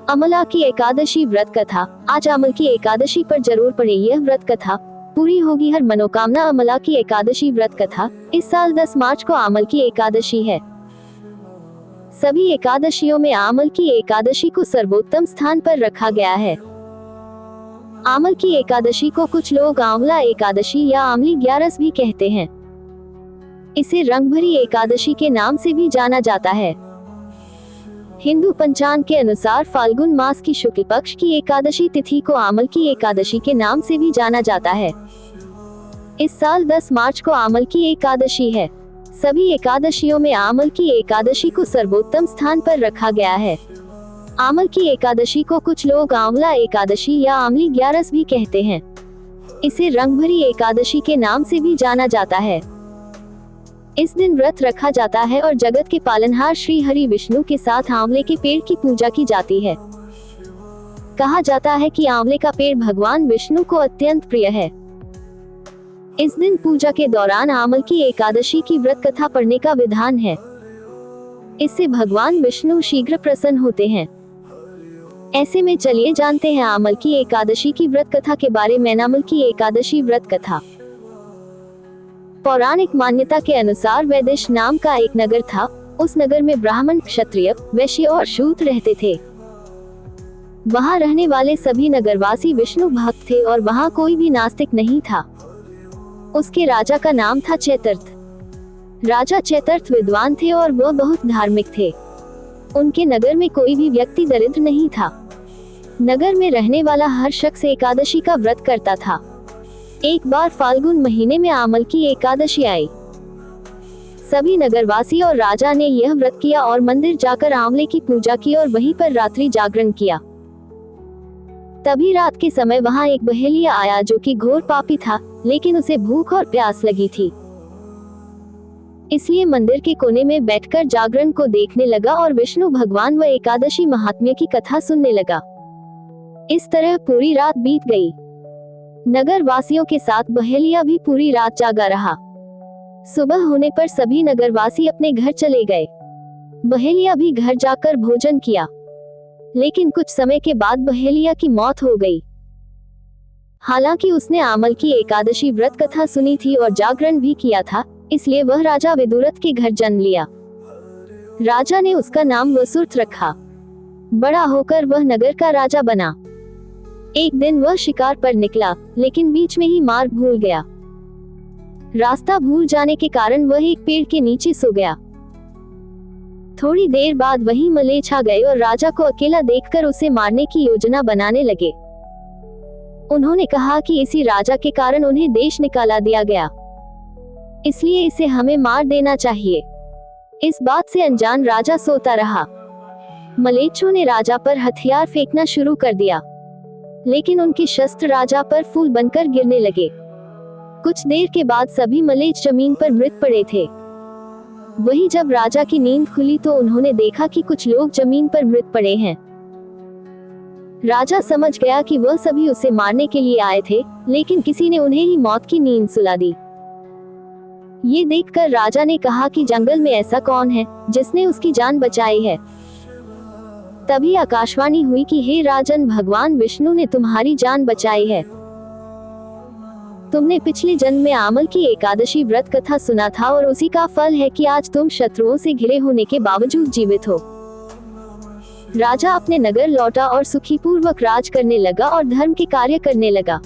अमला की एकादशी व्रत कथा। आज अमल की एकादशी पर जरूर पढ़े यह व्रत कथा, पूरी होगी हर मनोकामना। अमला की एकादशी व्रत कथा। इस साल 10 मार्च को अमल की एकादशी है। सभी एकादशियों में अमल की एकादशी को सर्वोत्तम स्थान पर रखा गया है। अमल की एकादशी को कुछ लोग आंवला एकादशी या आंवली 11 भी कहते हैं। इसे रंगभरी एकादशी के नाम से भी जाना जाता है। हिंदू पंचांग के अनुसार फाल्गुन मास की शुक्ल पक्ष की एकादशी तिथि को अमल की एकादशी के नाम से भी जाना जाता है। इस साल 10 मार्च को अमल की एकादशी है। सभी एकादशियों में अमल की एकादशी को सर्वोत्तम स्थान पर रखा गया है। अमल की एकादशी को कुछ लोग आंवला एकादशी या आंवली 11 भी कहते हैं। इसे रंगभरी एकादशी के नाम से भी जाना जाता है। इस दिन व्रत रखा जाता है और जगत के पालनहार श्री हरि विष्णु के साथ आंवले के पेड़ की पूजा की जाती है। कहा जाता है कि आंवले का पेड़ भगवान विष्णु को अत्यंत प्रिय है। इस दिन पूजा के दौरान अमल की एकादशी की व्रत कथा पढ़ने का विधान है। इससे भगवान विष्णु शीघ्र प्रसन्न होते हैं। ऐसे में चलिए जानते हैं अमल की एकादशी की व्रत कथा के बारे में। अमल की एकादशी व्रत कथा। पौराणिक मान्यता के अनुसार वैदेश नाम का एक नगर था। उस नगर में ब्राह्मण, क्षत्रिय, वैश्य और शूद्र रहते थे। वहां रहने वाले सभी नगरवासी विष्णु भक्त थे और वहां कोई भी नास्तिक नहीं था। उसके राजा का नाम था चैतर्थ। राजा चैतर्थ विद्वान थे और वह बहुत धार्मिक थे। उनके नगर में कोई भी व्यक्ति दरिद्र नहीं था। नगर में रहने वाला हर शख्स एकादशी का व्रत करता था। एक बार फाल्गुन महीने में अमल की एकादशी आई। सभी नगरवासी और राजा ने यह व्रत किया और मंदिर जाकर आंवले की पूजा की और वहीं पर रात्रि जागरण किया। तभी रात के समय वहां एक बहेलिया आया जो कि घोर पापी था, लेकिन उसे भूख और प्यास लगी थी। इसलिए मंदिर के कोने में बैठकर जागरण को देखने लगा और विष्णु भगवान व एकादशी महात्म्य की कथा सुनने लगा। इस तरह पूरी रात बीत गई। नगर वासियों के साथ बहेलिया भी पूरी रात जागा रहा। सुबह होने पर सभी नगरवासी अपने घर चले गए। बहेलिया भी घर जाकर भोजन किया, लेकिन कुछ समय के बाद बहेलिया की मौत हो गई। हालांकि उसने अमल की एकादशी व्रत कथा सुनी थी और जागरण भी किया था, इसलिए वह राजा विदुरथ के घर जन्म लिया। राजा ने उसका नाम वसुर्थ रखा। बड़ा होकर वह नगर का राजा बना। एक दिन वह शिकार पर निकला, लेकिन बीच में ही मार्ग भूल गया। रास्ता भूल जाने के कारण वह एक पेड़ के नीचे सो गया। थोड़ी देर बाद वहीं मलेच्छ आ गए और राजा को अकेला देखकर उसे मारने की योजना बनाने लगे। उन्होंने कहा कि इसी राजा के कारण उन्हें देश निकाला दिया गया, इसलिए इसे हमें मार देना चाहिए। इस बात से अनजान राजा सोता रहा। मलेच्छों ने राजा पर हथियार फेंकना शुरू कर दिया, लेकिन उनके शस्त्र राजा पर फूल बनकर गिरने लगे। कुछ देर के बाद सभी मलेच्छ जमीन पर मृत पड़े थे। वही जब राजा की नींद खुली तो उन्होंने देखा कि कुछ लोग जमीन पर मृत पड़े हैं। राजा समझ गया कि वह सभी उसे मारने के लिए आए थे, लेकिन किसी ने उन्हें ही मौत की नींद सुला दी। ये देखकर राजा ने कहा कि जंगल में ऐसा कौन है जिसने उसकी जान बचाई है। तभी आकाशवाणी हुई कि हे राजन, भगवान विष्णु ने तुम्हारी जान बचाई है। तुमने पिछले जन्म में अमल की एकादशी व्रत कथा सुना था और उसी का फल है कि आज तुम शत्रुओं से घिरे होने के बावजूद जीवित हो। राजा अपने नगर लौटा और सुखी पूर्वक राज करने लगा और धर्म के कार्य करने लगा।